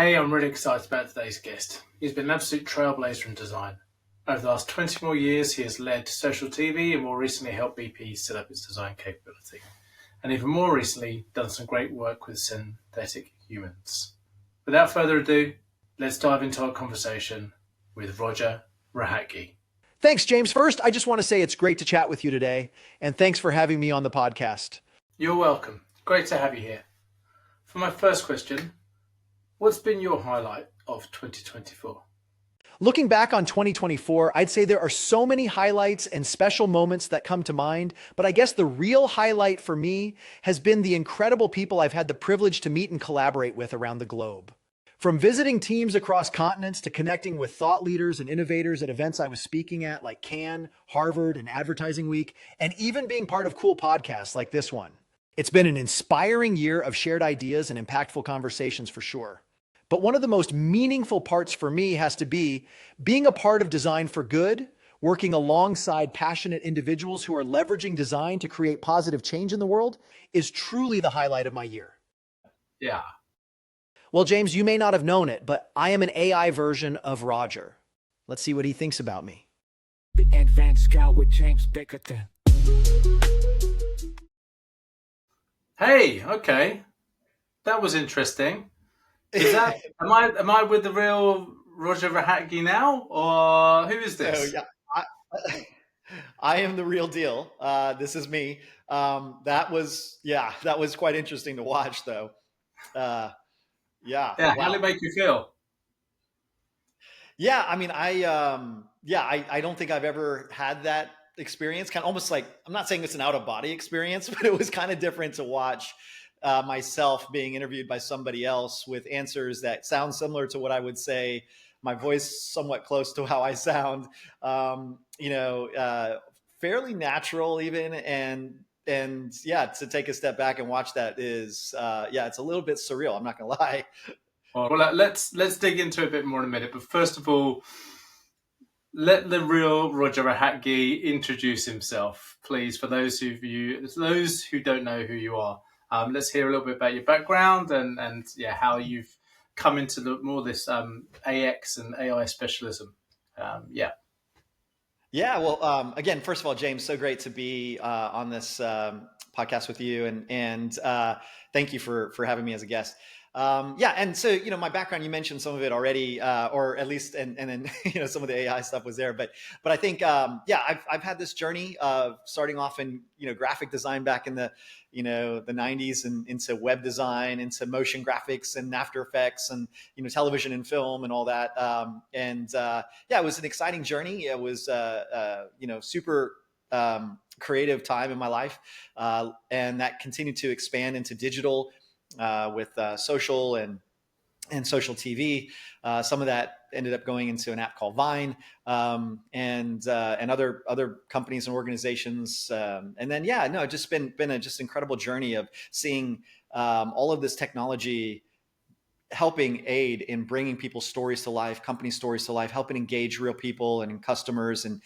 Hey, I'm really excited about today's guest. He's been an absolute trailblazer in design. Over the last 20 more years, he has led social TV and more recently helped BP set up its design capability. And even more recently, done some great work with synthetic humans. Without further ado, let's dive into our conversation with Roger Rohatgi. Thanks, James. First, I just want to say it's great to chat with you today, and thanks for having me on the podcast. You're welcome. Great to have you here. For my first question, what's been your highlight of 2024? Looking back on 2024, I'd say there are so many highlights and special moments that come to mind, but I guess the real highlight for me has been the incredible people I've had the privilege to meet and collaborate with around the globe. From visiting teams across continents to connecting with thought leaders and innovators at events I was speaking at like Cannes, Harvard, and Advertising Week, and even being part of cool podcasts like this one. It's been an inspiring year of shared ideas and impactful conversations for sure. But one of the most meaningful parts for me has to be being a part of Design for Good, working alongside passionate individuals who are leveraging design to create positive change in the world is truly the highlight of my year. Yeah. Well, James, you may not have known it, but I am an AI version of Roger. Let's see what he thinks about me. The Advanced Scout with James Bickerton. Hey, okay. That was interesting. Is that am I with the real Roger Rohatgi now, or who is this? Oh, yeah. I am the real deal. This is me. That was quite interesting to watch, though. Yeah. Yeah. Wow. How did it make you feel? Yeah. I mean, I don't think I've ever had that experience. Kind of almost like, I'm not saying it's an out of body experience, but it was kind of different to watch myself being interviewed by somebody else with answers that sound similar to what I would say, my voice somewhat close to how I sound, fairly natural even. And yeah, to take a step back and watch that is, it's a little bit surreal. I'm not gonna lie. Well, let's dig into it a bit more in a minute. But first of all, let the real Roger Rohatgi introduce himself, please, for those who don't know who you are. Let's hear a little bit about your background and how you've come into this AX and AI specialism. Well, again, first of all, James, so great to be on this podcast with you, and thank you for having me as a guest. And so my background, you mentioned some of it already, or at least, and then some of the AI stuff was there, but I think I've had this journey of starting off in graphic design back in the the 90s and into web design, into motion graphics and After Effects and television and film and all that. It was an exciting journey. It was super creative time in my life, and that continued to expand into digital. With social and social TV. Some of that ended up going into an app called Vine, and other companies and organizations. And then, just been a just incredible journey of seeing all of this technology helping aid in bringing people's stories to life, company stories to life, helping engage real people and customers and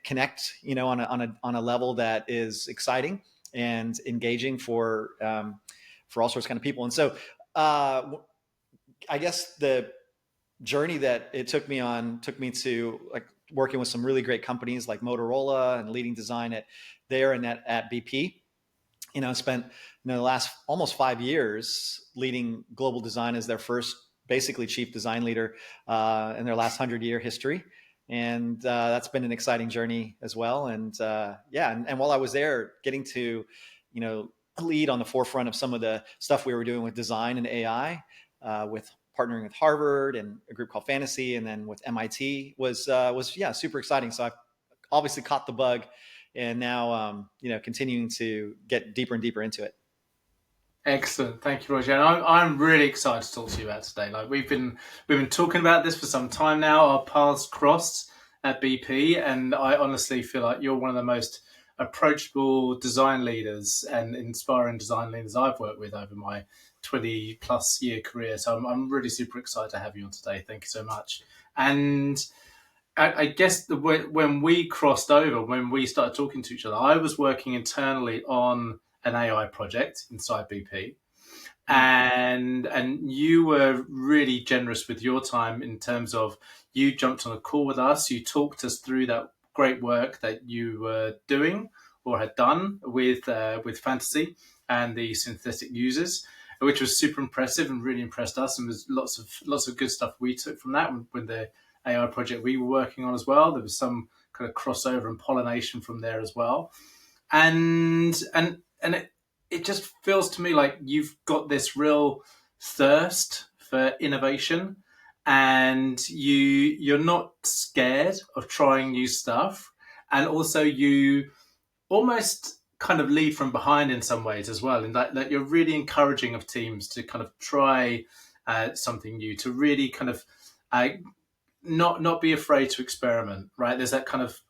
connect, on a level that is exciting and engaging for all sorts of kind of people. And so I guess the journey that it took me to like working with some really great companies like Motorola and leading design at BP. I spent the last almost 5 years leading global design as their first basically chief design leader in their last 100-year history. And that's been an exciting journey as well. And and while I was there, getting to, lead on the forefront of some of the stuff we were doing with design and AI, with partnering with Harvard and a group called Fantasy, and then with MIT was super exciting. So I obviously caught the bug, and now continuing to get deeper and deeper into it. Excellent, thank you, Roger. And I'm really excited to talk to you about today. Like we've been talking about this for some time now. Our paths crossed at BP, and I honestly feel like you're one of the most approachable design leaders and inspiring design leaders I've worked with over my 20 plus year career. So I'm really super excited to have you on today. Thank you so much. And I guess when we crossed over, when we started talking to each other, I was working internally on an AI project inside BP. And you were really generous with your time in terms of you jumped on a call with us, you talked us through that great work that you were doing or had done with fantasy and the synthetic users, which was super impressive and really impressed us, and was lots of good stuff we took from that with the AI project we were working on as well. There was some kind of crossover and pollination from there as well, and it just feels to me like you've got this real thirst for innovation, and you're not scared of trying new stuff, and also you almost kind of lead from behind in some ways as well, in that you're really encouraging of teams to kind of try something new, to really kind of uh, not be afraid to experiment, right? There's that kind of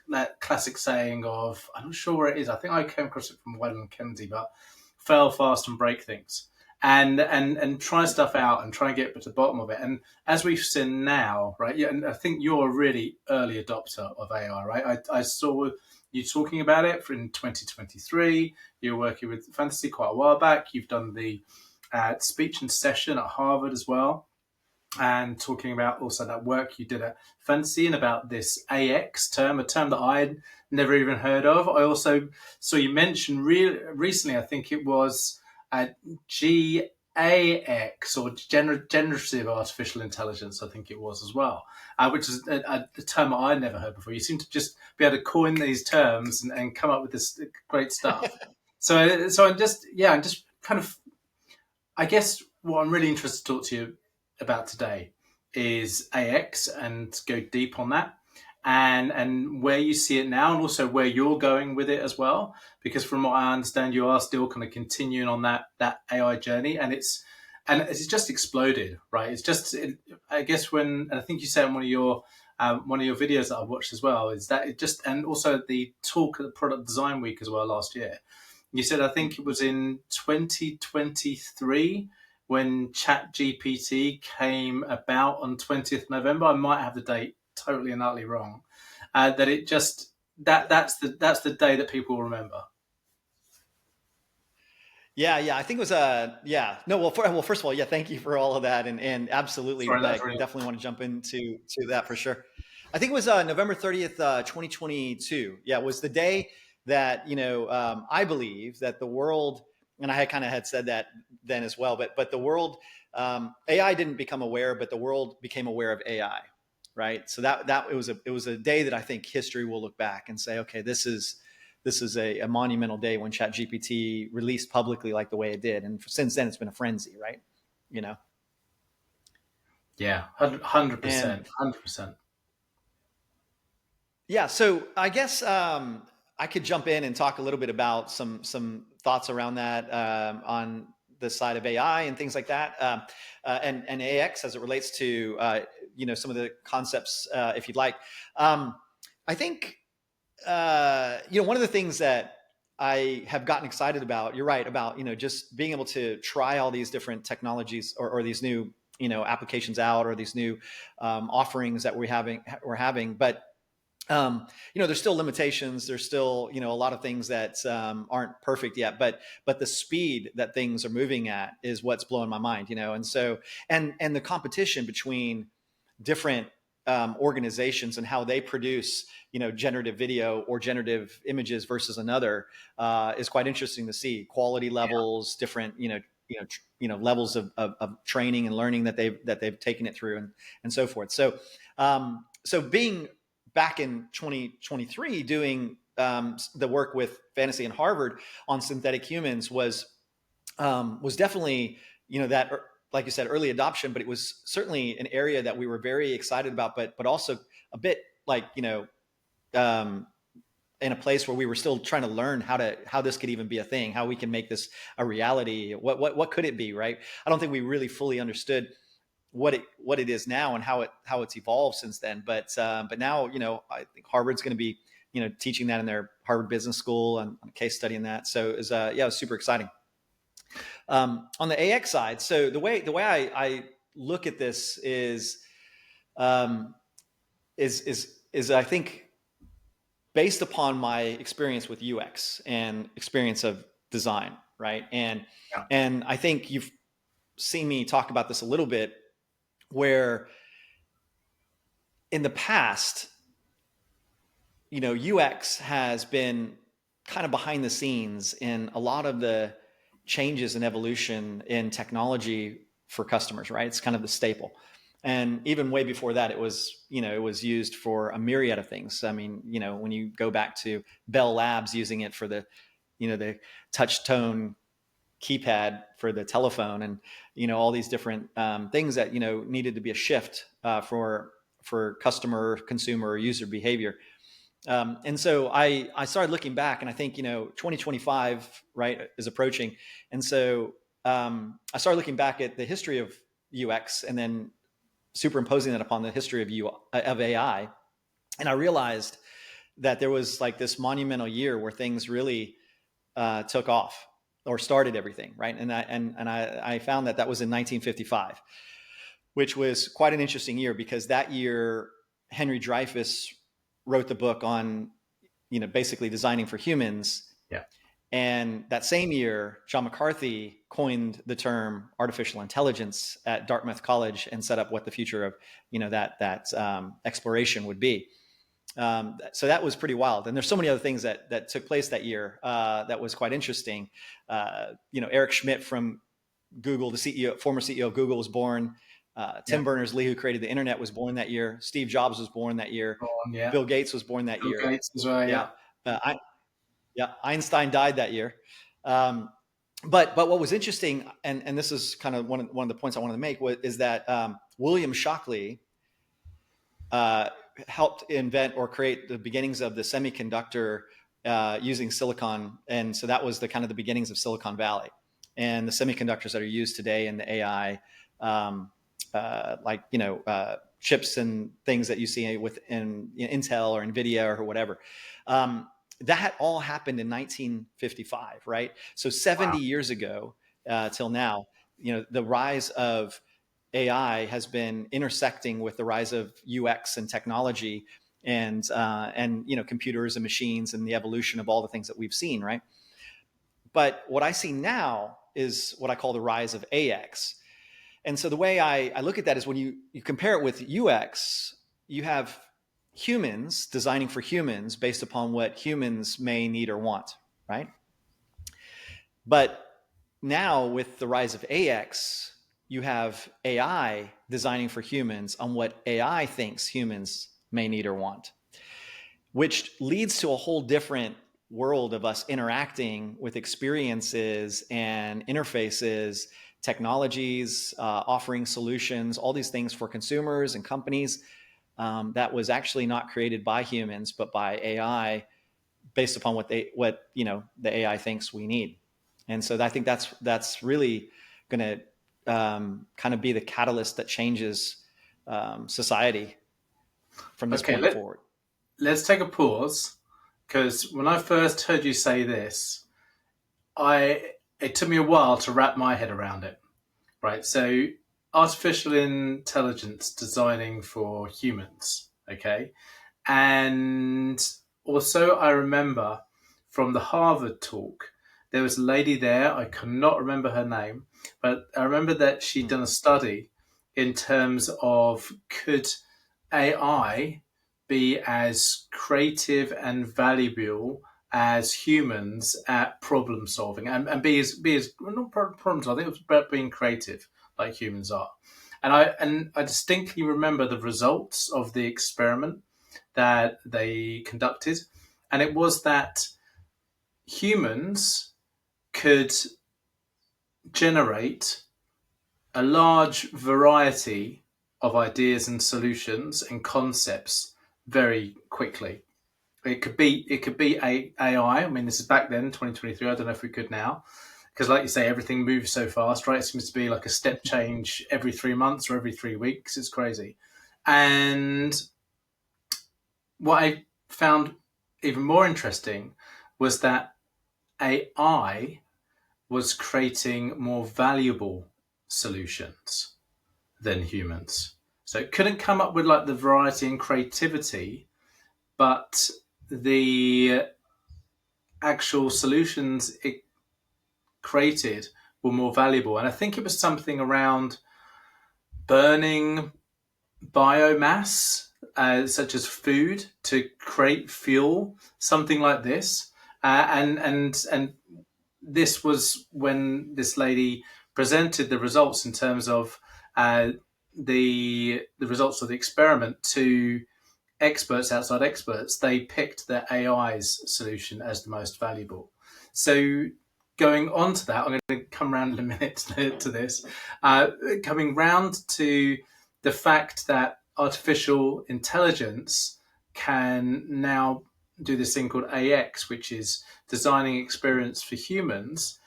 that classic saying of, I'm not sure where it is, I think I came across it from Wayland Kennedy, but fail fast and break things, and try stuff out and try and get to the bottom of it. And as we've seen now, right? Yeah, and I think you're a really early adopter of AI, right? I saw you talking about it in 2023. You were working with fantasy quite a while back. You've done the speech and session at Harvard as well, and talking about also that work you did at Fantasy and about this AX term, a term that I'd never even heard of. I also saw you mention recently, I think it was GAX, or generative artificial intelligence, I think it was as well, which is a term I'd never heard before. You seem to just be able to coin these terms and come up with this great stuff. So I'm just kind of, I guess what I'm really interested to talk to you about today is AX, and go deep on that, and where you see it now, and also where you're going with it as well. Because from what I understand, you are still kind of continuing on that AI journey, and it's just exploded, right? I guess and I think you said in one of your videos that I watched as well, is that it just, and also the talk at the Product Design Week as well last year. You said, I think it was in 2023 when ChatGPT came about on 20th November. I might have the date totally and utterly wrong. That it just that's the day that people will remember. Yeah. I think it was no. Well, first of all, yeah. Thank you for all of that, and absolutely, Sorry, that's like, really definitely want to jump into that for sure. I think it was November 30th, 2022. Yeah, it was the day that I believe that the world, and I had said that then as well, but the world, AI didn't become aware, but the world became aware of AI, right? So that it was a day that I think history will look back and say, okay, this is a monumental day when ChatGPT released publicly like the way it did, and since then it's been a frenzy, right? Yeah, 100%, And 100%. yeah, so I guess I could jump in and talk a little bit about some thoughts around that, on the side of AI and things like that, and AX as it relates to some of the concepts, if you'd like. I think one of the things that I have gotten excited about, you're right, about just being able to try all these different technologies, or these new applications out, or these new offerings that we're having, but there's still limitations. There's still, a lot of things that aren't perfect yet, but the speed that things are moving at is what's blowing my mind, and so, and the competition between different organizations and how they produce, generative video or generative images versus another, is quite interesting to see. Quality levels, different, levels of training and learning that they've taken it through, and so forth. So, so being back in 2023 doing the work with Fantasy and Harvard on synthetic humans was definitely, that, like you said, early adoption, but it was certainly an area that we were very excited about, but also a bit like, in a place where we were still trying to learn how this could even be a thing, how we can make this a reality. What could it be, right? I don't think we really fully understood what it is now and how it's evolved since then. But now, I think Harvard's going to be, teaching that in their Harvard Business School, and on a case study in that. So it was super exciting. On the AX side, so the way I look at this is I think, based upon my experience with UX and experience of design. right? Yeah. And I think you've seen me talk about this a little bit, where in the past, UX has been kind of behind the scenes in a lot of the changes and evolution in technology for customers, right? It's kind of the staple. And even way before that, it was used for a myriad of things. I mean, when you go back to Bell Labs using it for the touch tone keypad for the telephone, and all these different things that needed to be a shift for customer, consumer, or user behavior. And so I started looking back, and I think 2025, right, is approaching, and so I started looking back at the history of UX, and then superimposing that upon the history of AI, and I realized that there was like this monumental year where things really took off, or started everything, right? And I found that was in 1955, which was quite an interesting year, because that year Henry Dreyfuss wrote the book on basically designing for humans. Yeah. And that same year, John McCarthy coined the term artificial intelligence at Dartmouth College and set up what the future of that exploration would be. So that was pretty wild. And there's so many other things that took place that year that was quite interesting. Eric Schmidt from Google, the CEO, former CEO of Google, was born. Tim Berners-Lee, who created the internet, was born that year. Steve Jobs was born that year. Bill Gates was born that year. Bill Gates as well. Yeah. Einstein died that year. But what was interesting, and this is kind of one of the points I wanted to make, is that William Shockley helped invent or create the beginnings of the semiconductor using silicon, and so that was the kind of the beginnings of Silicon Valley, and the semiconductors that are used today in the AI, chips and things that you see within Intel or NVIDIA or whatever. That all happened in 1955, right? So 70 years ago till now, the rise of AI has been intersecting with the rise of UX and technology, and computers and machines, and the evolution of all the things that we've seen, right? But what I see now is what I call the rise of AX. And so the way I look at that is, when you compare it with UX, you have humans designing for humans based upon what humans may need or want, right? But now with the rise of AX, you have AI designing for humans on what AI thinks humans may need or want, which leads to a whole different world of us interacting with experiences and interfaces, technologies, offering solutions, all these things for consumers and companies that was actually not created by humans, but by AI, based upon what the AI thinks we need. And so I think that's really going to kind of be the catalyst that changes society from this point forward. Let's take a pause, because when I first heard you say this, it took me a while to wrap my head around it. Right, so artificial intelligence designing for humans, okay? And also I remember from the Harvard talk, there was a lady there, I cannot remember her name, but I remember that she'd done a study in terms of, could AI be as creative and valuable as humans at problem solving, and be as well, not problem solving. I think it was about being creative like humans are. And I distinctly remember the results of the experiment that they conducted, and it was that humans could generate a large variety of ideas and solutions and concepts very quickly. It could be AI. I mean, this is back then, 2023. I don't know if we could now, because, like you say, everything moves so fast, right? It seems to be like a step change every 3 months or every 3 weeks. It's crazy. And what I found even more interesting was that AI was creating more valuable solutions than humans. So it couldn't come up with like the variety and creativity, but the actual solutions it created were more valuable. And I think it was something around burning biomass, such as food, to create fuel, something like this. And this was when this lady presented the results in terms of the results of the experiment to experts, outside experts. They picked the AI's solution as the most valuable. So going on to that, I'm going to come around in a minute to this. Coming round to the fact that artificial intelligence can now do this thing called AX, which is designing experience for humans.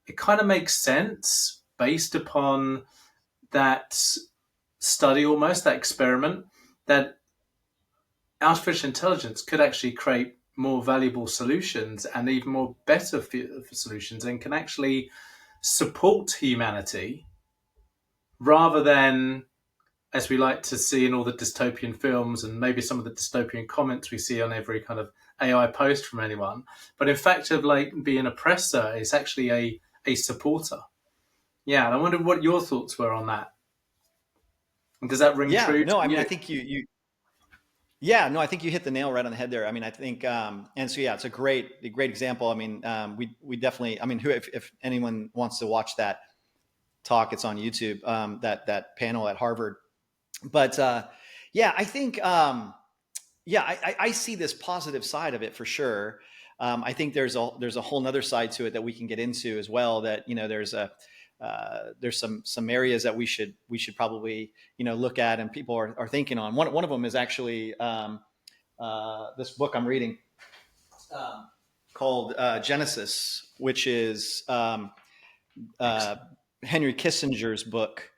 It kind of makes sense based upon that study, almost that experiment, that artificial intelligence could actually create more valuable solutions and even more better solutions, and can actually support humanity rather than, as we like to see in all the dystopian films and maybe some of the dystopian comments we see on every kind of AI post from anyone. But in fact, of like being an oppressor, is actually a supporter. Yeah, and I wonder what your thoughts were on that. And does that ring Yeah, true to no, I mean, I you? think yeah, no, I think you hit the nail right on the head there. I mean, I think, and so yeah, it's a great example. I mean, we definitely, I mean, if anyone wants to watch that talk, it's on YouTube. That panel at Harvard. But yeah, I think, yeah, I see this positive side of it for sure. I think there's a whole nother side to it that we can get into as well. That, you know, there's some areas that we should probably, you know, look at, and people are thinking on. One of them is actually this book I'm reading called Genesis, which is Henry Kissinger's book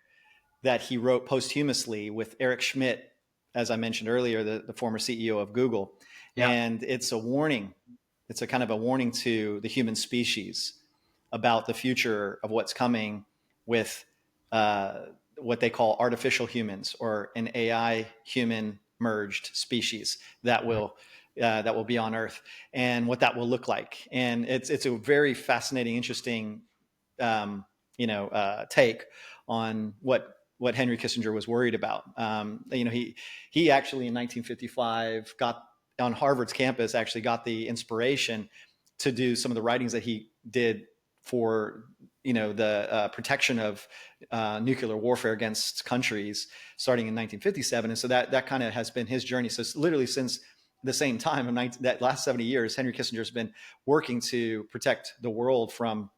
that he wrote posthumously with Eric Schmidt, as I mentioned earlier, the former CEO of Google. Yeah. And it's a warning. It's a kind of a warning to the human species about the future of what's coming with what they call artificial humans, or an AI human merged species that will be on Earth, and what that will look like. And it's a very fascinating, interesting take on what Henry Kissinger was worried about. You know, he actually in 1955 got on Harvard's campus, actually got the inspiration to do some of the writings that he did for, you know, the protection of nuclear warfare against countries, starting in 1957. And so that kind of has been his journey. So it's literally since the same time, that last 70 years, Henry Kissinger has been working to protect the world from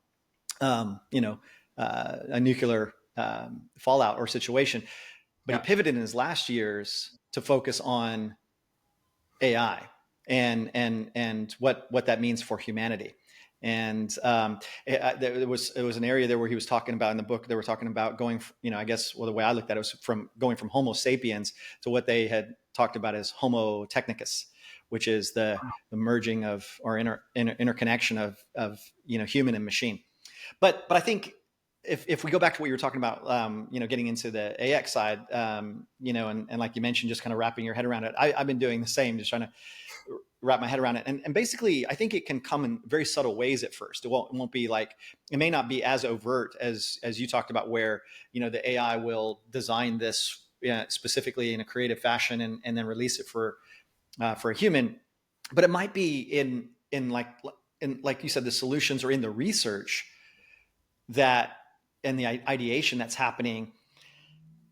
a nuclear fallout or situation. But Yeah. he pivoted in his last years to focus on AI and what that means for humanity. And it was an area there where he was talking about, in the book, they were talking about going, I guess, well, the way I looked at it was from going from Homo sapiens to what they had talked about as Homo technicus, which is the merging of, or interconnection of human and machine. But I think if we go back to what you were talking about, getting into the AX side, and like you mentioned, just kind of wrapping your head around it. I've been doing the same, just trying to wrap my head around it. And basically, I think it can come in very subtle ways at first. It won't be like, it may not be as overt as you talked about, where, the AI will design this specifically in a creative fashion and then release it for a human. But it might be in like you said, the solutions, or in the research that, and the ideation that's happening,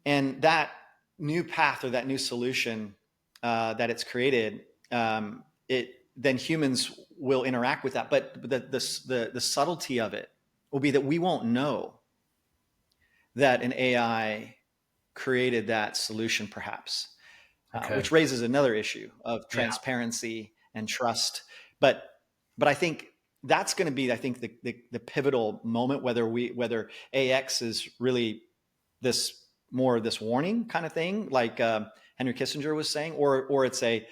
and that new path or that new solution that it's created, then humans will interact with that. But the subtlety of it will be that we won't know that an AI created that solution, perhaps, which raises another issue of transparency and trust. But I think that's going to be, the pivotal moment, whether AX is really this warning kind of thing, like Henry Kissinger was saying, or it's a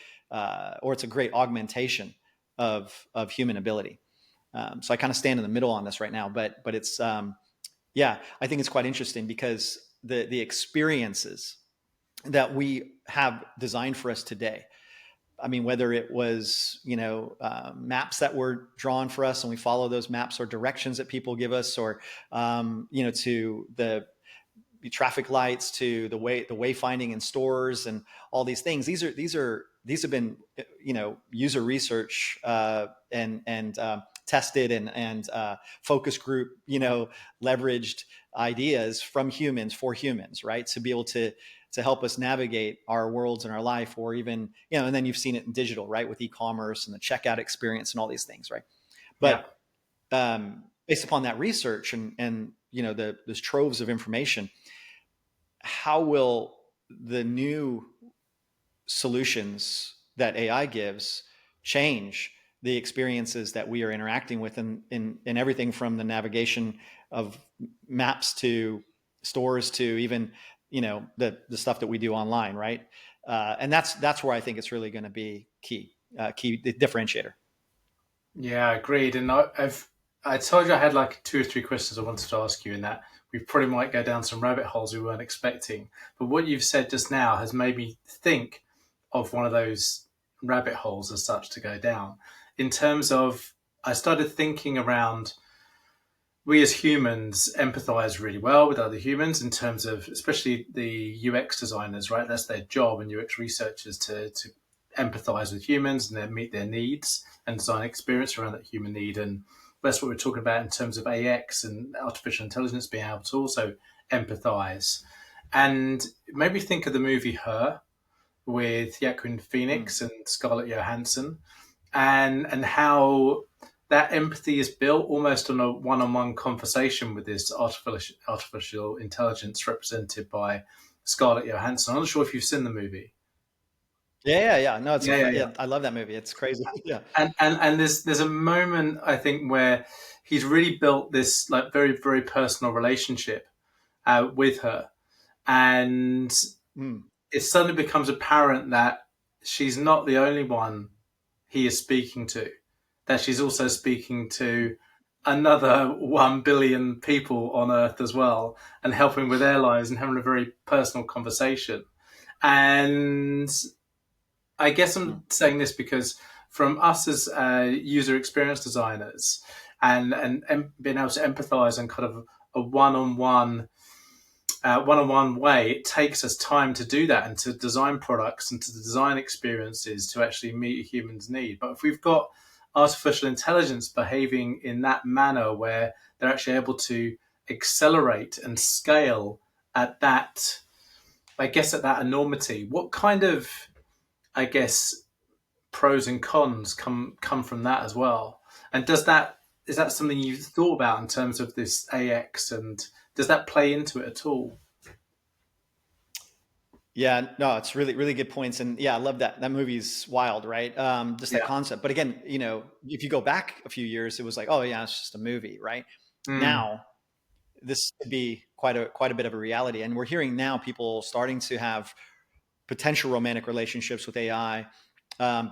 great augmentation of human ability. So I kind of stand in the middle on this right now, but it's I think it's quite interesting, because the experiences that we have designed for us today, I mean, whether it was, maps that were drawn for us and we follow those maps, or directions that people give us, or, to the traffic lights, to the wayfinding in stores, and all these things. These have been, user research, and tested, and focus group, leveraged ideas from humans for humans, right? To be able to help us navigate our worlds and our life, or even, and then you've seen it in digital, right? With e-commerce and the checkout experience and all these things, right? Yeah. But based upon that research, and those troves of information, how will the new solutions that AI gives change the experiences that we are interacting with, in everything from the navigation of maps to stores, to even, the stuff that we do online, right? And that's where I think it's really going to be key the differentiator. Yeah, agreed. And I told you I had like two or three questions I wanted to ask you, in that we probably might go down some rabbit holes we weren't expecting. But what you've said just now has made me think of one of those rabbit holes as such to go down. In terms of, I started thinking around, we as humans empathize really well with other humans, in terms of, especially the UX designers, right? That's their job, and UX researchers, to empathize with humans and then meet their needs and design experience around that human need. And that's what we're talking about in terms of AX and artificial intelligence being able to also empathize. And maybe think of the movie Her with Joaquin Phoenix and Scarlett Johansson, and how that empathy is built almost on a one-on-one conversation with this artificial intelligence represented by Scarlett Johansson. I'm not sure if you've seen the movie. Yeah. No, Yeah. I love that movie. It's crazy. Yeah. And there's a moment, I think, where he's really built this like very, very personal relationship with her, and Mm. it suddenly becomes apparent that she's not the only one he is speaking to, that she's also speaking to another 1 billion people on Earth as well, and helping with their lives and having a very personal conversation. And I guess I'm saying this because, from us as user experience designers, and being able to empathize on kind of a one-on-one way, it takes us time to do that, and to design products and to design experiences to actually meet a human's need. But if we've got artificial intelligence behaving in that manner, where they're actually able to accelerate and scale at that, I guess, at that enormity, what kind of, I guess, pros and cons come from that as well? And is that something you've thought about in terms of this AX, and does that play into it at all? Yeah, no, it's really, really good points. And yeah, I love that. That movie's wild, right? Just that Yeah. concept. But again, if you go back a few years, it was like, oh yeah, it's just a movie, right? Mm. Now, this could be quite a bit of a reality. And we're hearing now people starting to have potential romantic relationships with AI,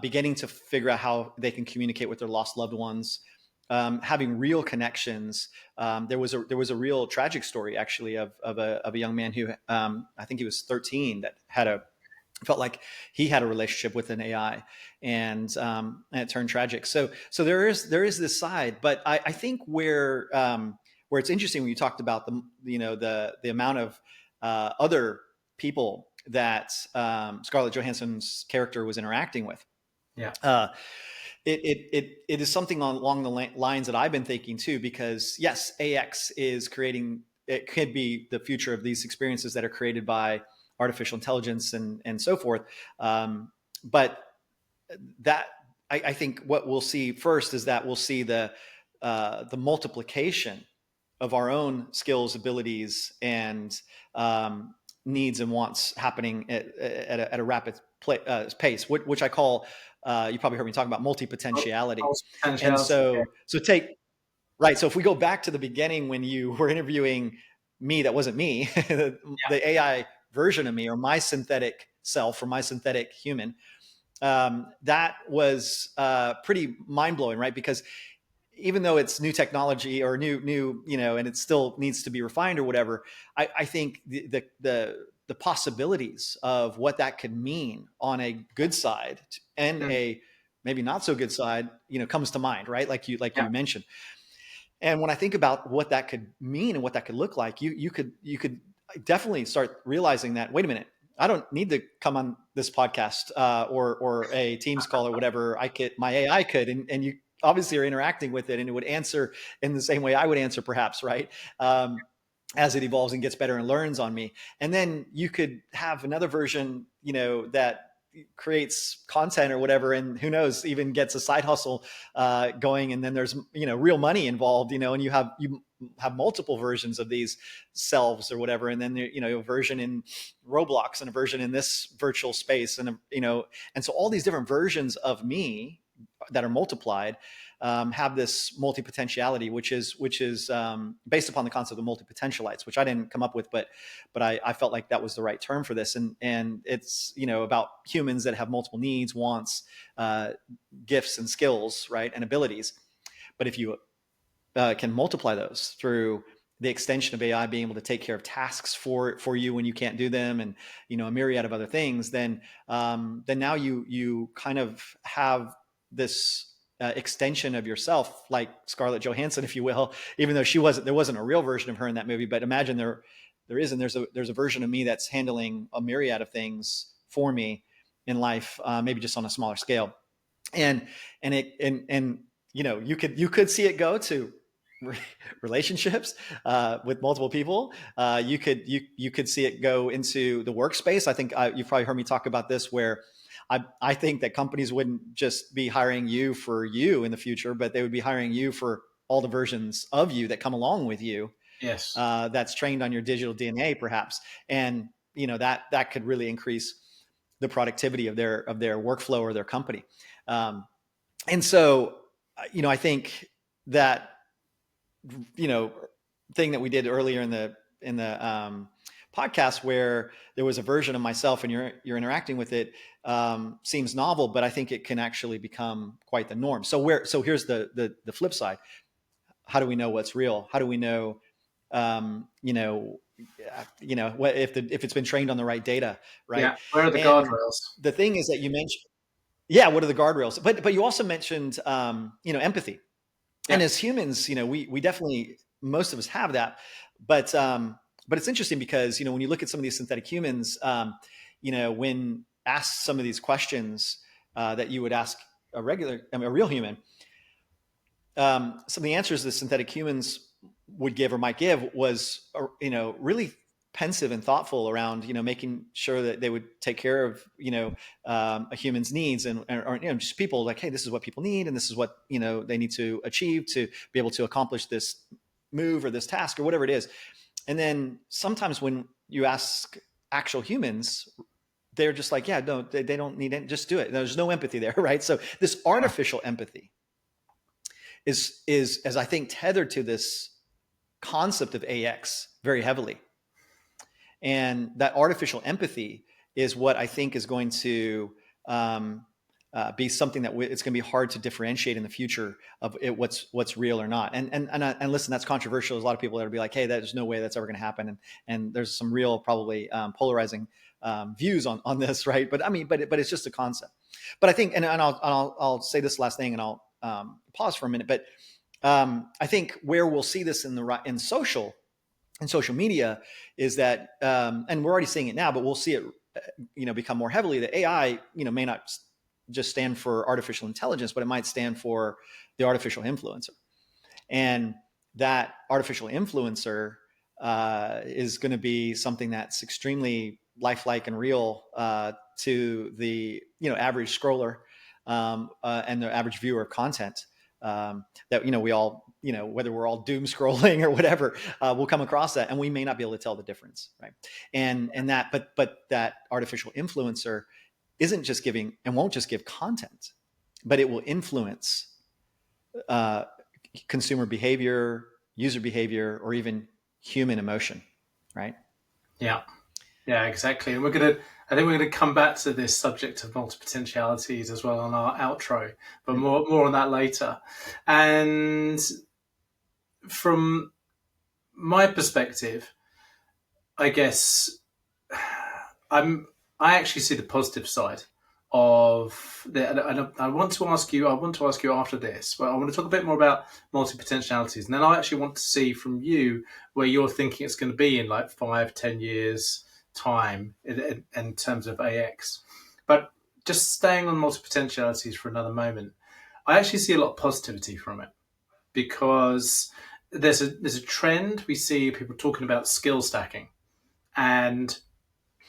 beginning to figure out how they can communicate with their lost loved ones, having real connections. There was a real tragic story, actually, of a young man who, I think he was 13, that felt like he had a relationship with an AI, and it turned tragic. So there is this side, but I think where it's interesting, when you talked about the amount of other people that Scarlett Johansson's character was interacting with. Yeah. It is something along the lines that I've been thinking too, because yes, AX is creating, it could be the future of these experiences that are created by artificial intelligence and so forth. But that, I think what we'll see first is that we'll see the multiplication of our own skills, abilities, and needs and wants happening at a rapid pace, which I call, you probably heard me talk about multi-potentiality. And Potentiality. so take, right. So if we go back to the beginning, when you were interviewing me, that wasn't me, the AI version of me, or my synthetic self, or my synthetic human, that was pretty mind blowing, right? Because even though it's new technology, or new, and it still needs to be refined or whatever, I think the the possibilities of what that could mean on a good side and a maybe not so good side, comes to mind, right? Like you mentioned. And when I think about what that could mean and what that could look like, you could definitely start realizing that, wait a minute, I don't need to come on this podcast or a Teams call or whatever. My AI could, and you obviously are interacting with it, and it would answer in the same way I would answer, perhaps, right? As it evolves and gets better and learns on me. And then you could have another version, that creates content or whatever, and who knows, even gets a side hustle going. And then there's, real money involved, and you have multiple versions of these selves or whatever. And then, a version in Roblox and a version in this virtual space. And, and so all these different versions of me that are multiplied have this multi-potentiality, which is based upon the concept of multi-potentialites, which I didn't come up with, but I felt like that was the right term for this. And it's, about humans that have multiple needs, wants, gifts and skills, right, and abilities. But if you can multiply those through the extension of AI being able to take care of tasks for you when you can't do them, and a myriad of other things, then now you kind of have this extension of yourself, like Scarlett Johansson, if you will, even though there wasn't a real version of her in that movie. But imagine there is, and there's a version of me that's handling a myriad of things for me in life, maybe just on a smaller scale. And you could see it go to relationships with multiple people. You could see it go into the workspace. I think you've probably heard me talk about this, where I think that companies wouldn't just be hiring you for you in the future, but they would be hiring you for all the versions of you that come along with you. Yes. That's trained on your digital DNA, perhaps. And, that could really increase the productivity of their workflow or their company. And so, I think that, thing that we did earlier in the podcast, where there was a version of myself and you're interacting with it, seems novel, but I think it can actually become quite the norm. So here's the flip side. How do we know what's real? How do we know, what if it's been trained on the right data, right? Yeah. Where are the And guardrails? the thing is that you mentioned, yeah, what are the guardrails? But you also mentioned, empathy. Yeah. And as humans, we definitely, most of us have that, but it's interesting because, when you look at some of these synthetic humans, when asked some of these questions that you would ask a real human, some of the answers the synthetic humans would give or might give was, really pensive and thoughtful around, making sure that they would take care of, a human's needs and just people, like, hey, this is what people need, and this is what, they need to achieve to be able to accomplish this move or this task or whatever it is. And then sometimes when you ask actual humans, they're just like, yeah, no, they don't need it, just do it. There's no empathy there, right? So this artificial empathy is as I think tethered to this concept of AX very heavily. And that artificial empathy is what I think is going to be something that it's going to be hard to differentiate in the future of what's real or not. And listen, that's controversial. There's a lot of people that will be like, hey, there's no way that's ever going to happen. And there's some real probably polarizing views on this, right? But I mean, but it's just a concept. But I think, and I'll say this last thing, and I'll pause for a minute. But I think where we'll see this in social media is that, and we're already seeing it now, but we'll see it, become more heavily. That AI, may not just stand for artificial intelligence, but it might stand for the artificial influencer. And that artificial influencer is going to be something that's extremely lifelike and real to the average scroller and the average viewer of content. That we all, whether we're all doom scrolling or whatever, we'll come across that, and we may not be able to tell the difference, right? And that, but that artificial influencer isn't just giving, and won't just give content, but it will influence consumer behavior, user behavior, or even human emotion, right? Yeah. Yeah, exactly. And I think we're gonna come back to this subject of multi-potentialities as well on our outro, but more on that later. And from my perspective, I guess I actually see the positive side of the. And I want to ask you. I want to ask you after this, but I want to talk a bit more about multi-potentialities, and then I actually want to see from you where you're thinking it's going to be in like 5-10 years time in terms of AX. But just staying on multi-potentialities for another moment, I actually see a lot of positivity from it because there's a trend we see people talking about skill stacking, and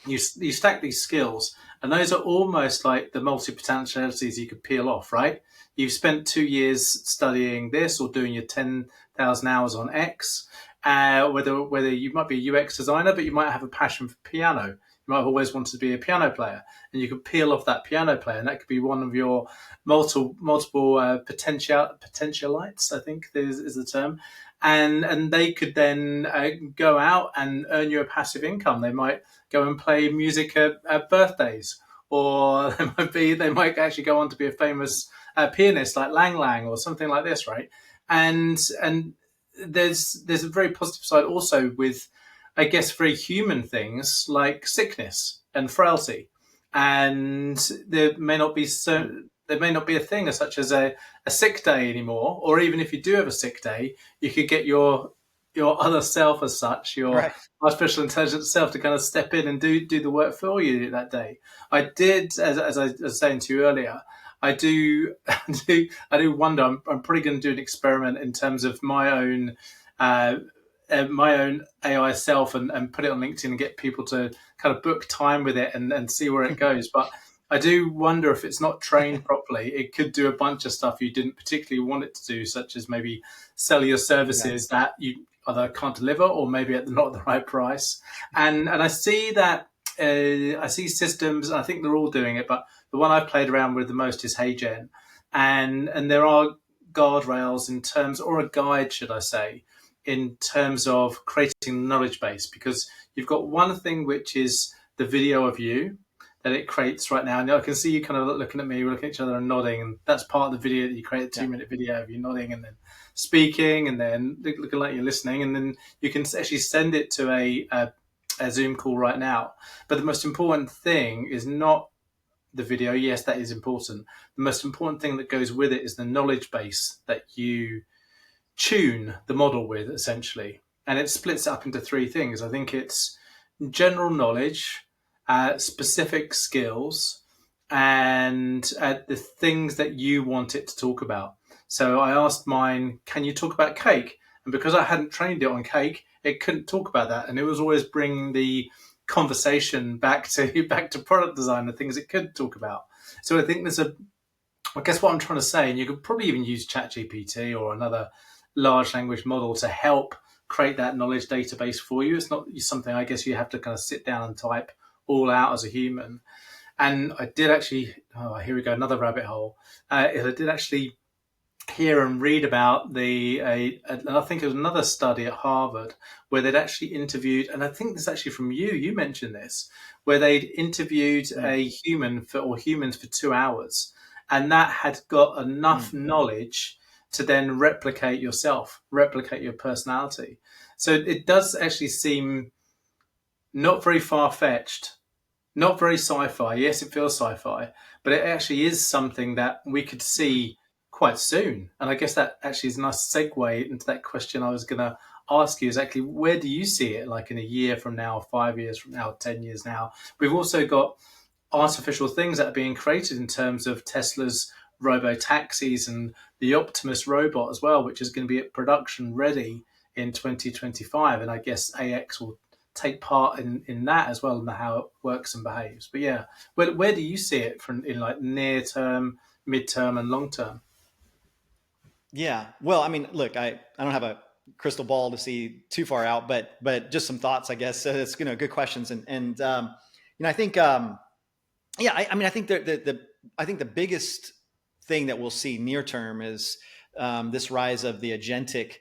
you stack these skills, and those are almost like the multi potentialities you could peel off, right? You've spent 2 years studying this or doing your 10,000 hours on X. Whether you might be a UX designer, but you might have a passion for piano. You might have always wanted to be a piano player, and you could peel off that piano player, and that could be one of your multiple potentialites. I think is the term, and they could then go out and earn you a passive income. They might go and play music at birthdays, or they might actually go on to be a famous pianist like Lang Lang or something like this, right? And there's a very positive side also with, I guess, very human things like sickness and frailty, and there may not be a thing as such as a sick day anymore, or even if you do have a sick day, you could get your other self as such, your Right. artificial intelligence self, to kind of step in and do the work for you that day. I did, as I was saying to you earlier, I do I do wonder. I'm probably going to do an experiment in terms of uh, my own AI self, and put it on LinkedIn and get people to kind of book time with it and see where it goes. But I do wonder if it's not trained properly, it could do a bunch of stuff you didn't particularly want it to do, such as maybe sell your Yeah. services that you either can't deliver or maybe at not the right price. And I see that I see systems. I think they're all doing it, but the one I've played around with the most is HeyGen, and there are guardrails in terms, or a guide, should I say, in terms of creating knowledge base, because you've got one thing which is the video of you that it creates right now. And I can see you kind of looking at me, we're looking at each other and nodding, and that's part of the video that you create, a 2 minute video of you nodding and then speaking and then looking like you're listening, and then you can actually send it to a Zoom call right now. But the most important thing is not the video. Yes, that is important. The most important thing that goes with it is the knowledge base that you tune the model with, essentially. And it splits up into three things. I think it's general knowledge, specific skills, and the things that you want it to talk about. So I asked mine, can you talk about cake? And because I hadn't trained it on cake, it couldn't talk about that. And it was always bringing the conversation back to product design, the things it could talk about. So I think I guess what I'm trying to say, and you could probably even use ChatGPT or another large language model to help create that knowledge database for you. It's not something I guess you have to kind of sit down and type all out as a human. And I did actually, here we go, another rabbit hole. I did actually hear and read about and I think it was another study at Harvard where they'd actually interviewed, and I think this is actually from you mentioned this, where they'd interviewed a human or humans for 2 hours, and that had got enough knowledge to then replicate yourself, replicate your personality. So it does actually seem not very far fetched, not very sci-fi. Yes, it feels sci-fi, but it actually is something that we could see quite soon. And I guess that actually is a nice segue into that question I was going to ask you, exactly where do you see it, like in a year from now, 5 years from now, 10 years now? We've also got artificial things that are being created in terms of Tesla's robo taxis and the Optimus robot as well, which is going to be at production ready in 2025. And I guess AX will take part in that as well, and how it works and behaves. But yeah, where do you see it from in like near term, mid term, and long term? Yeah. Well, I mean, look, I don't have a crystal ball to see too far out, but just some thoughts, I guess. So it's, good questions. And I think, yeah, I mean, I think I think the biggest thing that we'll see near term is this rise of the agentic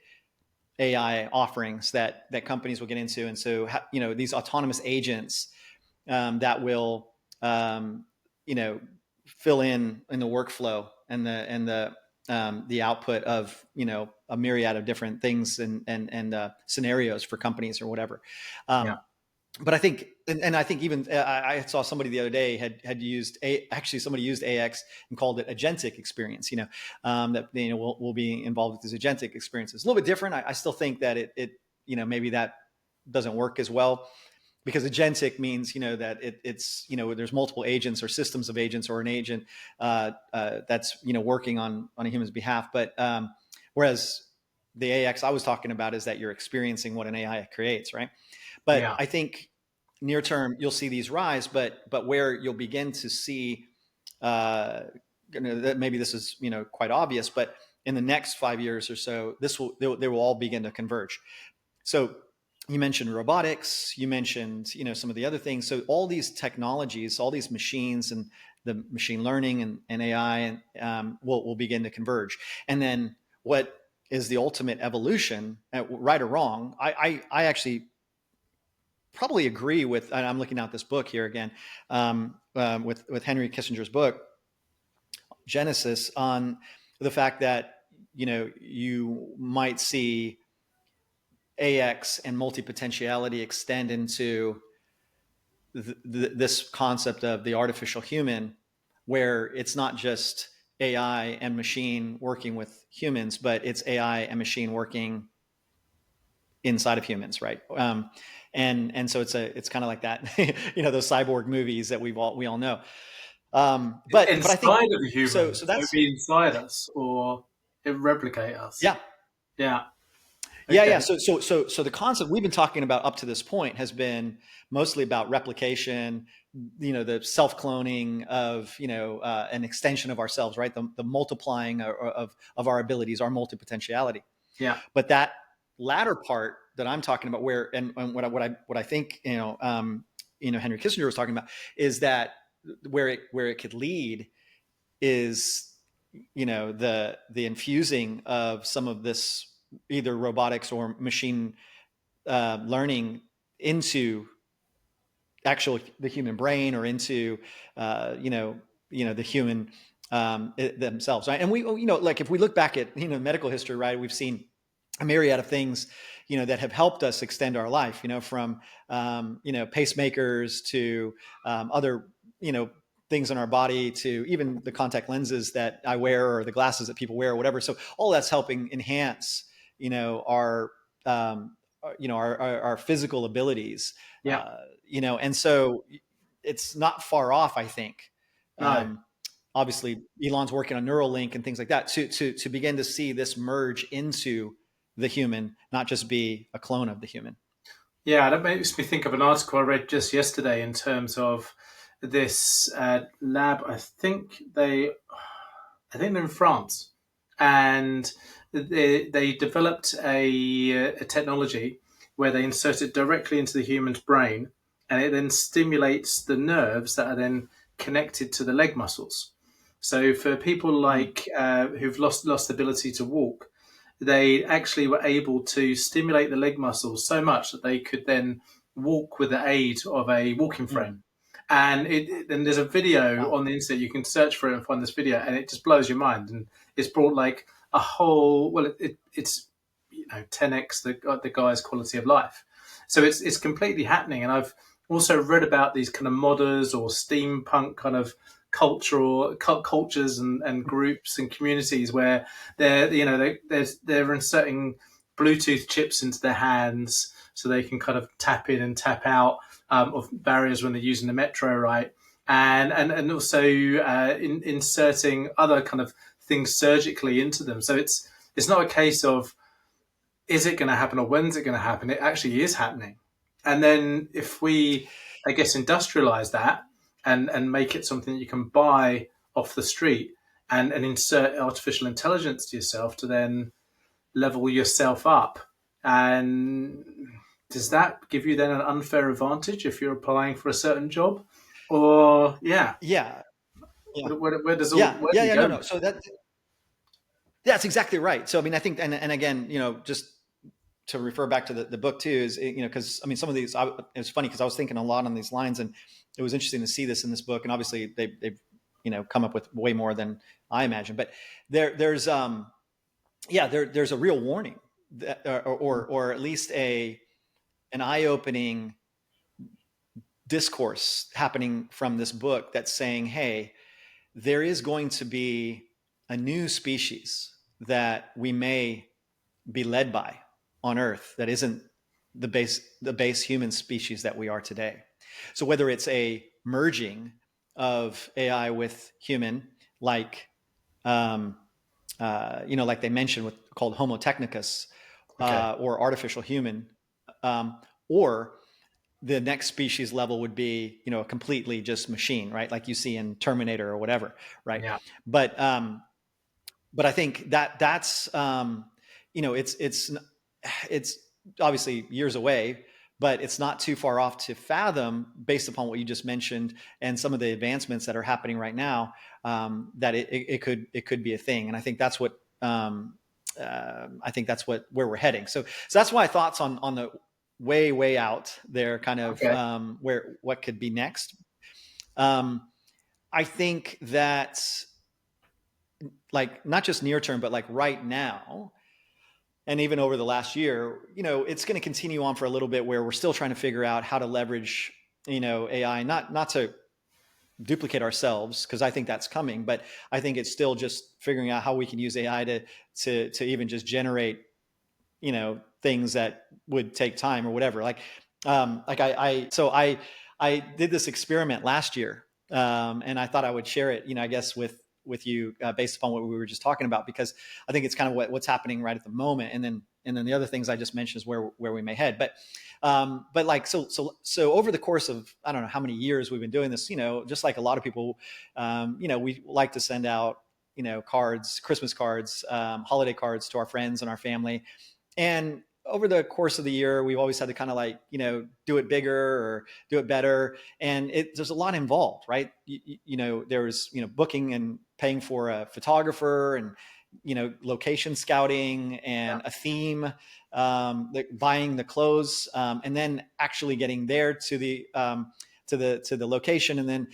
AI offerings that companies will get into. And so, these autonomous agents that will, fill in the workflow and the output of, a myriad of different things and scenarios for companies or whatever. Yeah. but I think, and I think even I saw somebody the other day had used actually somebody used AX and called it agentic experience. That will be involved with these agentic experiences. A little bit different. I still think that it maybe that doesn't work as well, because agentic means that it's there's multiple agents or systems of agents or an agent that's working on a human's behalf. But whereas the AX I was talking about is that you're experiencing what an AI creates, right? But Yeah. I think near term you'll see these rise, but where you'll begin to see maybe this is quite obvious, but in the next 5 years or so, they will all begin to converge. So you mentioned robotics, you mentioned some of the other things. So all these technologies, all these machines, and the machine learning and AI will begin to converge. And then what is the ultimate evolution, right or wrong? I actually probably agree with, and I'm looking at this book here again, with Henry Kissinger's book Genesis, on the fact that you might see AX and multi-potentiality extend into this concept of the artificial human, where it's not just AI and machine working with humans, but it's AI and machine working inside of humans, right? And so it's kind of like that, those cyborg movies that we all know. But I think Inside of the so. human, So so it'd that's be inside us or it replicate us. yeah. Yeah. Yeah. Okay. So the concept we've been talking about up to this point has been mostly about replication, the self-cloning of, an extension of ourselves, right? The multiplying of our abilities, our multi-potentiality. Yeah. But that latter part that I'm talking about, where and what I think Henry Kissinger was talking about, is that where it could lead is the infusing of some of this either robotics or machine learning into the human brain, or into the human themselves, right? And we like if we look back at medical history, right, we've seen a myriad of things that have helped us extend our life, from pacemakers to other things in our body, to even the contact lenses that I wear or the glasses that people wear or whatever. So all that's helping enhance our our physical abilities, Yeah. and so it's not far off, I think. No. Obviously Elon's working on Neuralink and things like that to begin to see this merge into the human, not just be a clone of the human. Yeah, that makes me think of an article I read just yesterday in terms of this lab. I think they're in France, and they developed a technology where they insert it directly into the human's brain, and it then stimulates the nerves that are then connected to the leg muscles. So for people Mm. like who've lost the ability to walk, they actually were able to stimulate the leg muscles so much that they could then walk with the aid of a walking Mm. frame. And and there's a video Wow. on the internet. You can search for it and find this video, and it just blows your mind. And it's brought like a whole it's 10x the guy's quality of life. So it's completely happening. And I've also read about these kind of modders or steampunk kind of cultures and groups and communities where they're inserting Bluetooth chips into their hands so they can kind of tap in and tap out of barriers when they're using the metro, right? And also inserting other kind of things surgically into them. So it's not a case of is it going to happen or when's it going to happen? It actually is happening. And then if we, I guess, industrialize that and make it something that you can buy off the street and insert artificial intelligence to yourself to then level yourself up. And does that give you then an unfair advantage if you're applying for a certain job? Or, yeah, Yeah. Yeah. where does Yeah. where Yeah. do you Yeah. go No. No. So that's exactly right. So I mean, I think, and again, just to refer back to the book too, is because I mean, some of these, it's funny because I was thinking a lot on these lines, and it was interesting to see this in this book. And obviously, they've come up with way more than I imagine. But there's there's a real warning that, or at least an eye opening discourse happening from this book that's saying, hey, there is going to be a new species that we may be led by on Earth that isn't the base human species that we are today. So whether it's a merging of AI with human, like like they mentioned, called Homo technicus, or artificial human, or the next species level would be, a completely just machine, right? Like you see in Terminator or whatever, right? Yeah. But I think that's it's obviously years away, but it's not too far off to fathom, based upon what you just mentioned and some of the advancements that are happening right now, that it could be a thing. And I think that's what where we're heading. So that's my thoughts on the way out there, kind of what could be next. I think that, like, not just near term, but like right now, and even over the last year, it's going to continue on for a little bit, where we're still trying to figure out how to leverage, AI, not to duplicate ourselves, because I think that's coming, but I think it's still just figuring out how we can use AI to even just generate, things that would take time or whatever. I did this experiment last year, and I thought I would share it, I guess with you, based upon what we were just talking about, because I think it's kind of what's happening right at the moment. And then the other things I just mentioned is where we may head. But over the course of, I don't know how many years we've been doing this, just like a lot of people, we like to send out, cards, Christmas cards, holiday cards to our friends and our family. And over the course of the year, we've always had to kind of do it bigger or do it better. And there's a lot involved, right? There's, booking and paying for a photographer, and, location scouting, and a theme, buying the clothes, and then actually getting there to the location. And then,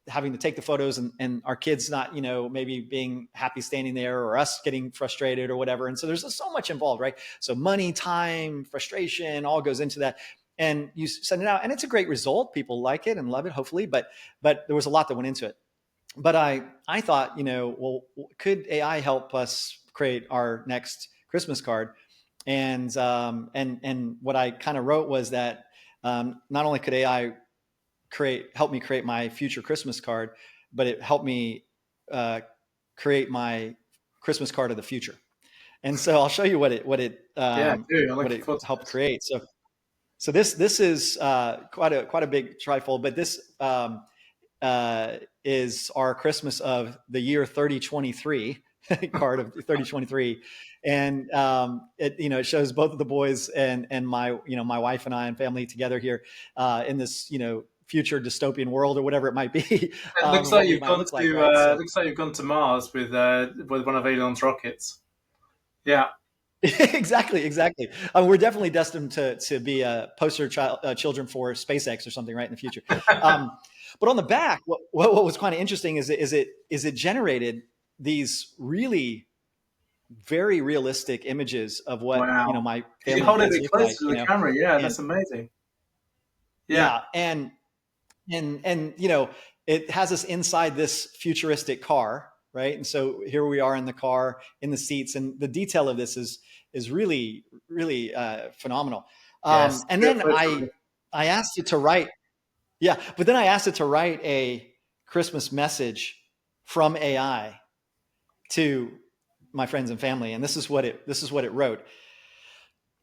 having to take the photos, and our kids not, maybe being happy standing there, or us getting frustrated or whatever. And so there's so much involved, right? So money, time, frustration, all goes into that. And you send it out, and it's a great result. People like it and love it, hopefully, but there was a lot that went into it. But I thought, well, could AI help us create our next Christmas card? And what I kind of wrote was that, not only could AI help me create my future Christmas card, but it helped me create my Christmas card of the future. And so I'll show you what it helped create. So this is quite a big trifold, but this is our Christmas of the year 3023 card of 3023. And it shows both of the boys and my my wife and I and family together here in this future dystopian world, or whatever it might be. It looks like you've gone to looks like you've gone to Mars with one of Elon's rockets. Yeah. Exactly. We're definitely destined to be a poster children for SpaceX or something, right, in the future. But on the back, what was kind of interesting is it generated these really very realistic images of what my family. You hold it close to the camera, that's amazing. Yeah, and it has us inside this futuristic car, right? And so here we are in the car, in the seats, and the detail of this is really, really phenomenal. Yes, and then I asked it to write, but then I asked it to write a Christmas message from AI to my friends and family, and this is what it wrote.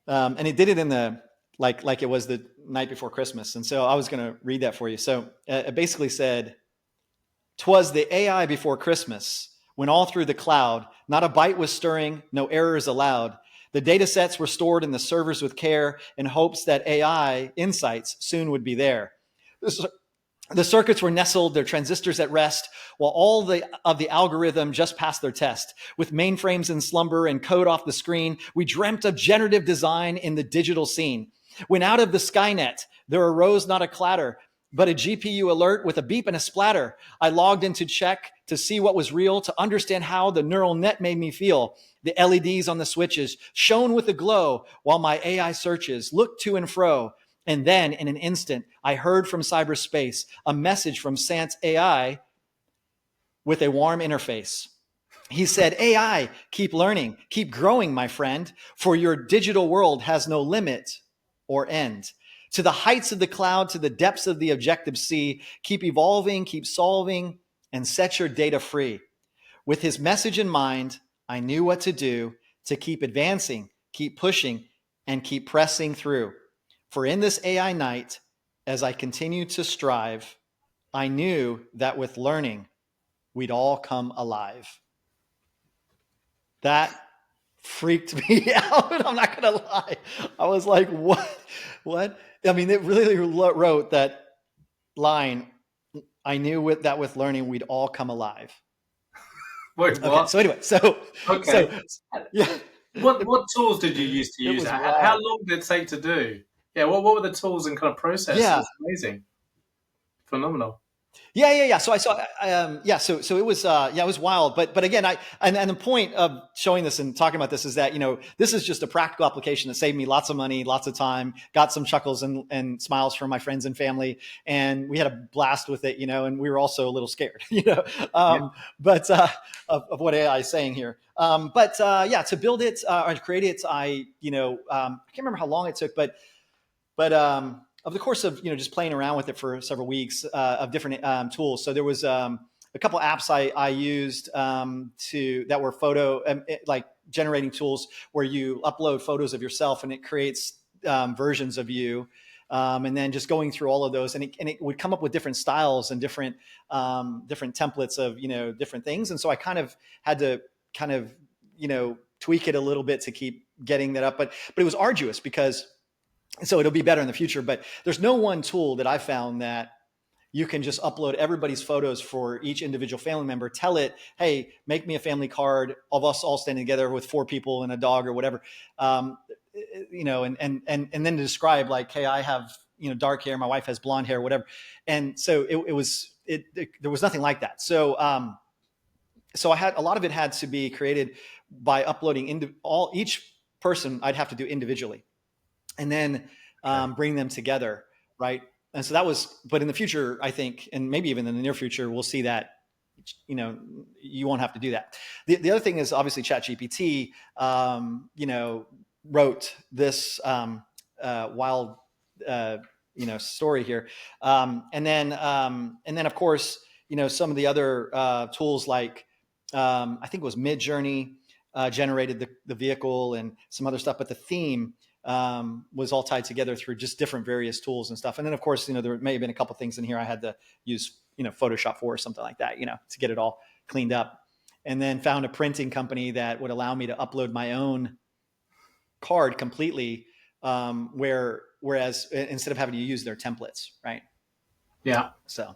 And it did it in the like it was the night before Christmas. And so I was going to read that for you. So it basically said, "'Twas the AI before Christmas, when all through the cloud, not a byte was stirring, no errors allowed. The data sets were stored in the servers with care, in hopes that AI insights soon would be there. The circuits were nestled, their transistors at rest, while all of the algorithm just passed their test. With mainframes in slumber and code off the screen, we dreamt of generative design in the digital scene. When out of the Skynet, there arose not a clatter, but a GPU alert with a beep and a splatter. I logged in to check to see what was real, to understand how the neural net made me feel. The LEDs on the switches shone with a glow while my AI searches looked to and fro. And then in an instant, I heard from cyberspace a message from Sant AI with a warm interface. He said, AI, keep learning, keep growing, my friend, for your digital world has no limit or end. To the heights of the cloud, to the depths of the objective sea, keep evolving, keep solving, and set your data free. With his message in mind, I knew what to do to keep advancing, keep pushing, and keep pressing through. For in this AI night, as I continued to strive, I knew that with learning, we'd all come alive. That freaked me out. I'm not going to lie. I was like, what? What? I mean, it really wrote that line. I knew that with learning, we'd all come alive. Wait, Okay. what? So anyway, so Okay. yeah. What tools did you use to It use was that? How wild. long did it take to do? Yeah, what were the tools and kind of processes? Yeah. Amazing. Phenomenal. Yeah. So I saw, so it was, it was wild. But again, and the point of showing this and talking about this is that, this is just a practical application that saved me lots of money, lots of time, got some chuckles and smiles from my friends and family. And we had a blast with it, and we were also a little scared, but, of what AI is saying here. To build it, or to create it, I can't remember how long it took, but of the course of just playing around with it for several weeks, of different tools. So there was a couple apps I used that were photo like generating tools where you upload photos of yourself and it creates versions of you. And then just going through all of those, and it would come up with different styles and different templates of different things. And so I kind of had to tweak it a little bit to keep getting that up. But it was arduous because. So it'll be better in the future, but there's no one tool that I found that you can just upload everybody's photos for each individual family member, tell it, hey, make me a family card of us all standing together with 4 people and a dog or whatever. And then to describe like, hey, I have, dark hair, my wife has blonde hair, whatever. And so there was nothing like that. So I had a lot of it had to be created by uploading each person I'd have to do individually. And then bring them together, right? And so that was, but in the future, I think, and maybe even in the near future, we'll see that, you won't have to do that. The other thing is obviously ChatGPT, wrote this wild, story here. And then of course, some of the other tools like, I think it was Midjourney generated the vehicle and some other stuff, but the theme was all tied together through just different various tools and stuff. And then of course, there may have been a couple things in here I had to use, Photoshop for or something like that, to get it all cleaned up. And then found a printing company that would allow me to upload my own card completely, whereas instead of having to use their templates, right? Yeah. So.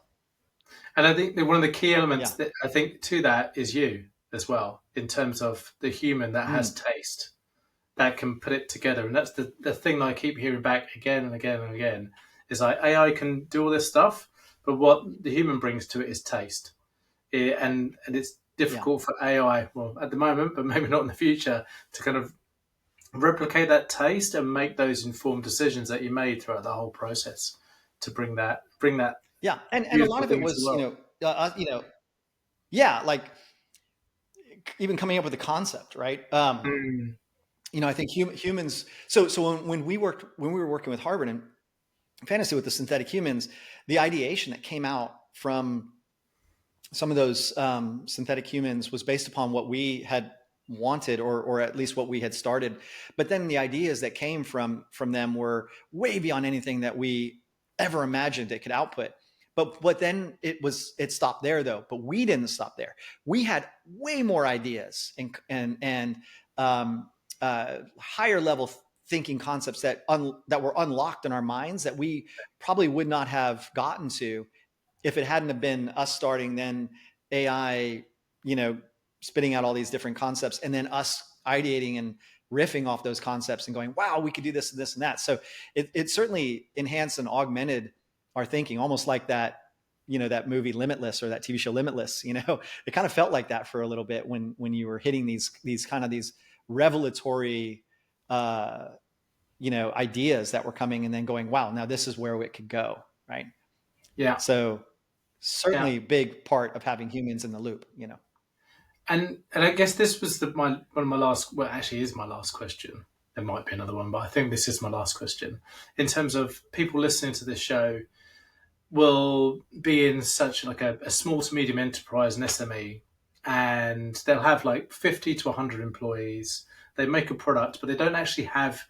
And I think that one of the key elements that I think to that is you as well, in terms of the human that has taste, that can put it together. And that's the thing that I keep hearing back again and again and again is like AI can do all this stuff, but what the human brings to it is taste. And it's difficult for AI, well, at the moment, but maybe not in the future, to kind of replicate that taste and make those informed decisions that you made throughout the whole process to bring that. Yeah. And a lot of it was, like even coming up with a concept, right? I think humans. So when we were working with Harvard and Fantasy with the synthetic humans, the ideation that came out from some of those synthetic humans was based upon what we had wanted, or at least what we had started. But then the ideas that came from them were way beyond anything that we ever imagined it could output. But then it stopped there though. But we didn't stop there. We had way more ideas and higher level thinking concepts that were unlocked in our minds that we probably would not have gotten to if it hadn't have been us starting, then AI, spitting out all these different concepts, and then us ideating and riffing off those concepts and going, wow, we could do this and this and that. So it certainly enhanced and augmented our thinking, almost like that, that movie Limitless or that TV show Limitless. It kind of felt like that for a little bit when you were hitting these revelatory ideas that were coming and then going, wow, now this is where it could go, right? Yeah. So Yeah. certainly big part of having humans in the loop. And I guess this was one of my last. Well, actually, is my last question. There might be another one, but I think this is my last question. In terms of people listening to this show, will be in such like a small to medium enterprise, an SME, and they'll have like 50 to 100 employees. They make a product, but they don't actually have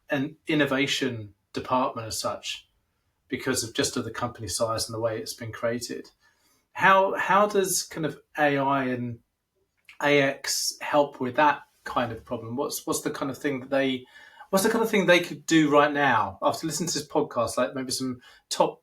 an innovation department as such because of the company size and the way it's been created. How does kind of AI and AX help with that kind of problem? What's the kind of thing that they could do right now after listening to this podcast? Like maybe some top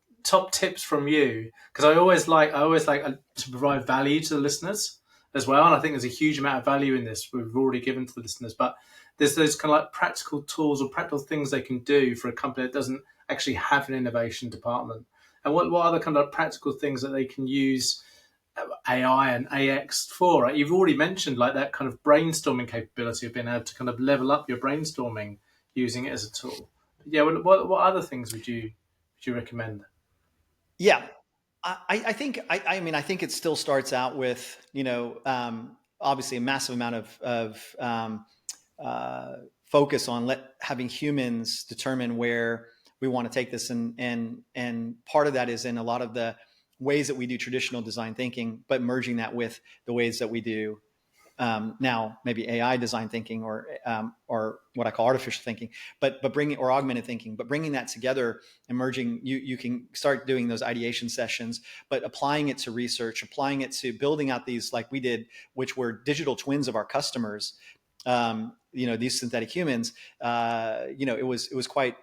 tips from you, because I always like to provide value to the listeners as well, and I think there's a huge amount of value in this we've already given to the listeners. But there's those kind of like practical tools or practical things they can do for a company that doesn't actually have an innovation department, and what other kind of practical things that they can use AI and AX for, right? You've already mentioned like that kind of brainstorming capability of being able to kind of level up your brainstorming using it as a tool. But yeah, what other things would you recommend? Yeah, I think I think it still starts out with obviously a massive amount of uh, focus on having humans determine where we want to take this, and part of that is in a lot of the ways that we do traditional design thinking, but merging that with the ways that we do now maybe AI design thinking or what I call artificial thinking, but bringing or augmented thinking, but bringing that together, emerging. You can start doing those ideation sessions, but applying it to research, applying it to building out these like we did, which were digital twins of our customers. These synthetic humans. It was quite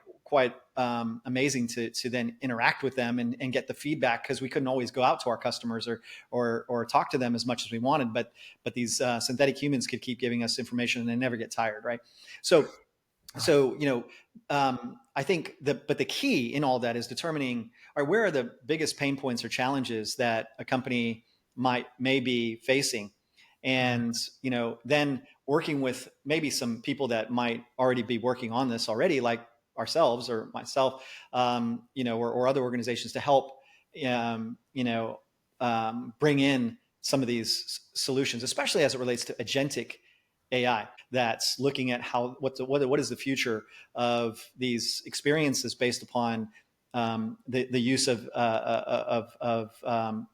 amazing to then interact with them and get the feedback, because we couldn't always go out to our customers or talk to them as much as we wanted, but these synthetic humans could keep giving us information and they never get tired, right? So I think the key in all that is determining, all right, where are the biggest pain points or challenges that a company may be facing, and then working with maybe some people that might already be working on this already, like ourselves or myself, or other organizations to help, bring in some of these solutions, especially as it relates to agentic AI. That's looking at what is the future of these experiences based upon the use of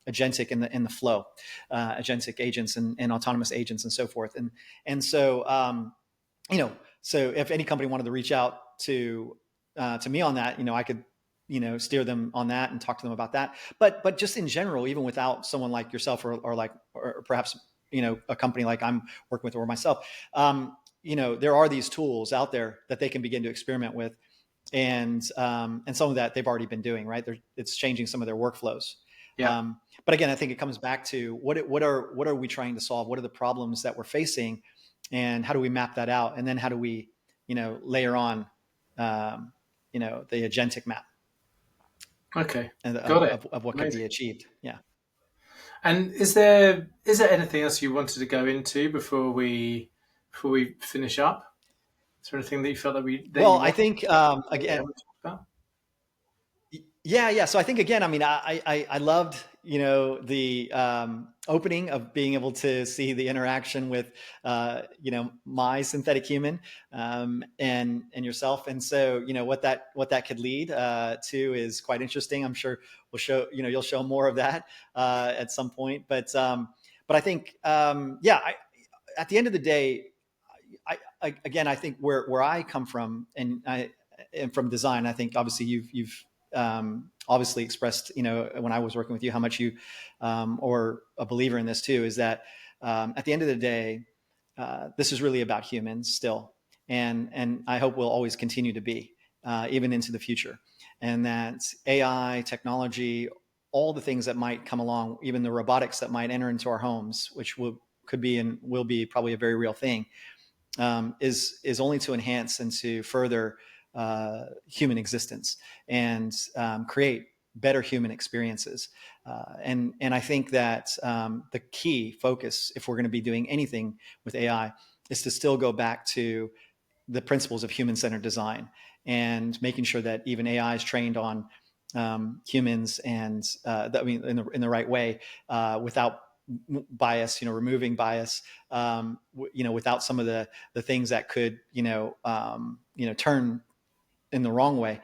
agentic in the flow, agentic agents and autonomous agents and so forth. So if any company wanted to reach out to me on that, I could steer them on that and talk to them about that. But just in general, even without someone like yourself or perhaps a company like I'm working with or myself, there are these tools out there that they can begin to experiment with, and some of that they've already been doing, right? It's changing some of their workflows. Yeah. But again, I think it comes back to what are we trying to solve? What are the problems that we're facing, and how do we map that out? And then how do we, layer on, the agentic map Okay. and Got it. of what could be Amazing. achieved? Yeah. And is there anything else you wanted to go into before we finish up? Is there anything that you felt that Well, you I want think again, to talk about? yeah. So I think again, I mean, I loved the opening of being able to see the interaction with my synthetic human and yourself, and so what that could lead to is quite interesting. I'm sure we'll show you'll show more of that at some point, but I think at the end of the day, again, I think where I come from, and from design, I think obviously you've obviously expressed, when I was working with you, how much you or a believer in this too, is that at the end of the day, this is really about humans still, and I hope will always continue to be, even into the future, and that AI technology, all the things that might come along, even the robotics that might enter into our homes, which could be and will be probably a very real thing, is only to enhance and to further human existence and create better human experiences. And I think that the key focus, if we're going to be doing anything with AI, is to still go back to the principles of human-centered design and making sure that even AI is trained on humans and in the right way, without bias, removing bias, without some of the things that could, turn in the wrong way,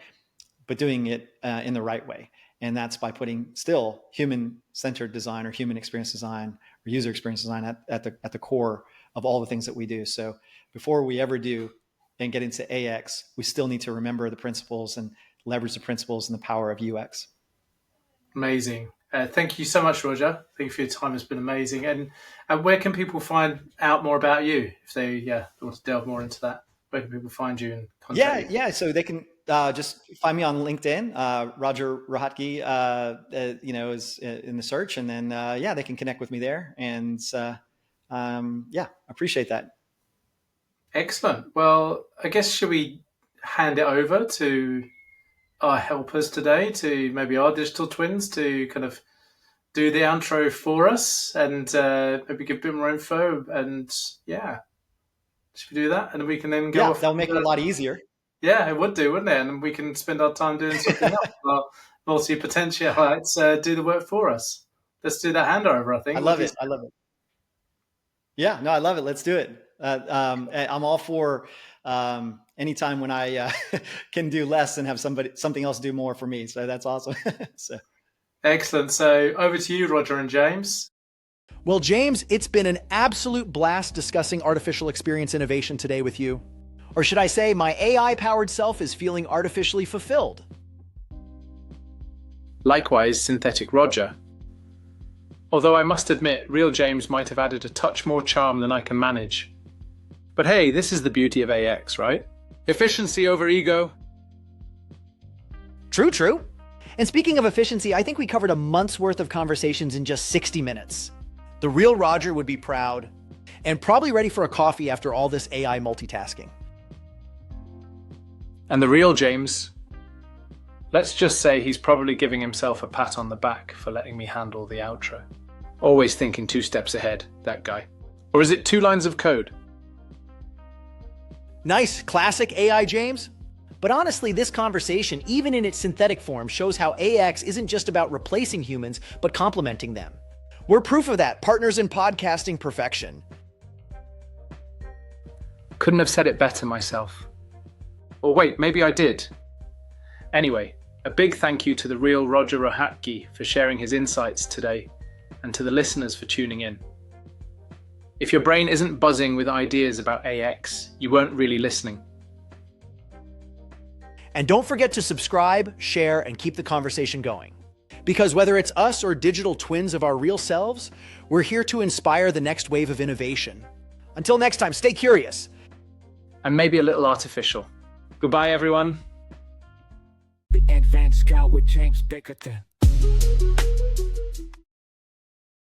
but doing it in the right way. And that's by putting still human-centered design or human experience design or user experience design at the core of all the things that we do. So before we ever do and get into AX, we still need to remember the principles and leverage the principles and the power of UX. Amazing. Thank you so much, Roger. Thank you for your time. It's been amazing. And where can people find out more about you if they want to delve more into that? Where can people find you and contact you? Yeah. So they can just find me on LinkedIn. Roger Rohatgi, is in the search, and then they can connect with me there. And appreciate that. Excellent. Well, I guess should we hand it over to our helpers today, to maybe our digital twins, to kind of do the outro for us and maybe give a bit more info, and should we do that? And we can then go off. That'll make it a lot easier. Yeah, it would do, wouldn't it? And we can spend our time doing something else. Well, multi-potentialites do the work for us. Let's do that handover, I think. I love it. Yeah, no, I love it. Let's do it. I'm all for anytime when I can do less and have something else do more for me. So that's awesome. Excellent. So over to you, Roger and James. Well, James, it's been an absolute blast discussing artificial experience innovation today with you. Or should I say, my AI-powered self is feeling artificially fulfilled. Likewise, synthetic Roger. Although I must admit, real James might have added a touch more charm than I can manage. But hey, this is the beauty of AX, right? Efficiency over ego. True. And speaking of efficiency, I think we covered a month's worth of conversations in just 60 minutes. The real Roger would be proud and probably ready for a coffee after all this AI multitasking. And the real James, let's just say he's probably giving himself a pat on the back for letting me handle the outro. Always thinking 2 steps ahead, that guy. Or is it 2 lines of code? Nice, classic AI James. But honestly, this conversation, even in its synthetic form, shows how AX isn't just about replacing humans, but complementing them. We're proof of that, partners in podcasting perfection. Couldn't have said it better myself. Or wait, maybe I did. Anyway, a big thank you to the real Roger Rohatgi for sharing his insights today, and to the listeners for tuning in. If your brain isn't buzzing with ideas about AX, you weren't really listening. And don't forget to subscribe, share, and keep the conversation going. Because whether it's us or digital twins of our real selves, we're here to inspire the next wave of innovation. Until next time, stay curious. And maybe a little artificial. Goodbye, everyone. Advanced Scout with James Bickerton.